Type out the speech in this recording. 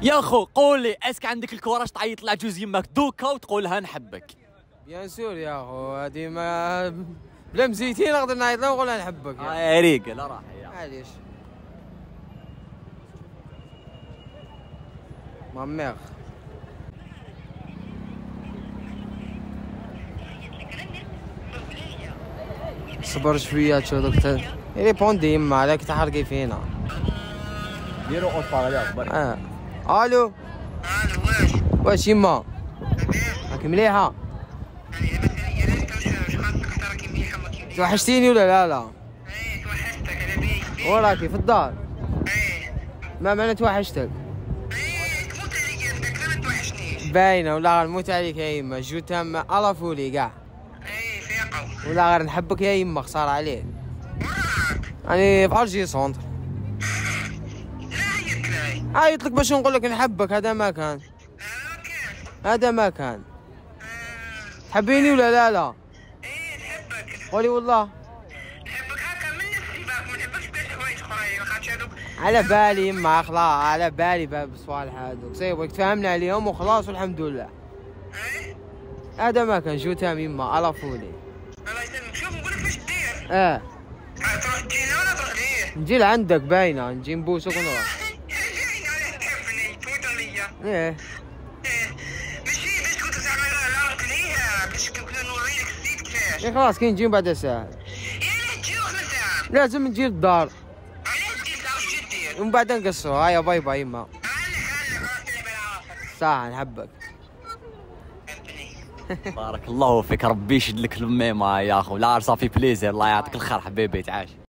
يا خو قول لي اسك عندك الكوراج تعيط لعجوز يمك دوكا وتقولها نحبك؟ بيان سور يا خو، هادي ما بلا مزيتين نقدر نعيط لها ونقولها نحبك. يا ريق لا راح معليش ما ميغ. صبر شويه تشوف دوك ريبوندي يما عليك تحرقي فينا. ديروا اوت باغ برك. الو الو واش يما راك مليحه؟ توحشتيني ولا لا؟ ايه توحشتك على بالي. وراكي في الدار؟ ايه ما معنى توحشتك؟ ايه تموت عليا انت كلام ما توحشنيش. باينه ولا غير نموت عليك يا يما، جو تام الافولي كاع. ايه فيقو ولا غير نحبك يا يما، خساره عليك. وراك راني في الجي سونتر. لا عيط لي. عيط لك باش نقول لك نحبك، هذا ما كان. كيف؟ هذا ما كان. تحبيني ولا لا؟ ايه نحبك. قولي والله. نحبك هكا من نفسي باك، ما نحبكش باش حوايج اخرين خاطر هذوك. على بالي يما خلاص، على بالي باب الصوالح هذوك سيبك تفهمنا عليهم وخلاص والحمد لله. ايه هذا ما كان جو تام يما الافولي. الله يسلمك. شوف نقول لك واش دير. تروح تجينا ولا تروح ليه؟ نجي لعندك باينه، نجي نبوسك ونروح. جايين عليه تحبني تموت عليا. ايه ماشي باش كنت زعما لا رحت ليها باش كنا نوريك الزيت كيفاش. إيه خلاص كي نجي بعد ساعه. يا لا تجي وخمس ساعات. لازم نجي للدار علاش تجي ساعة وش دير؟ ومن بعد نقصروا. هيا باي باي يما. علق خلاص تلعب على راسك. ساعه نحبك. فهمتني. بارك الله فيك ربي يشد لك الميمه يا اخو. لا صافي بليزير الله يعطيك الخير حبيبي تعاش.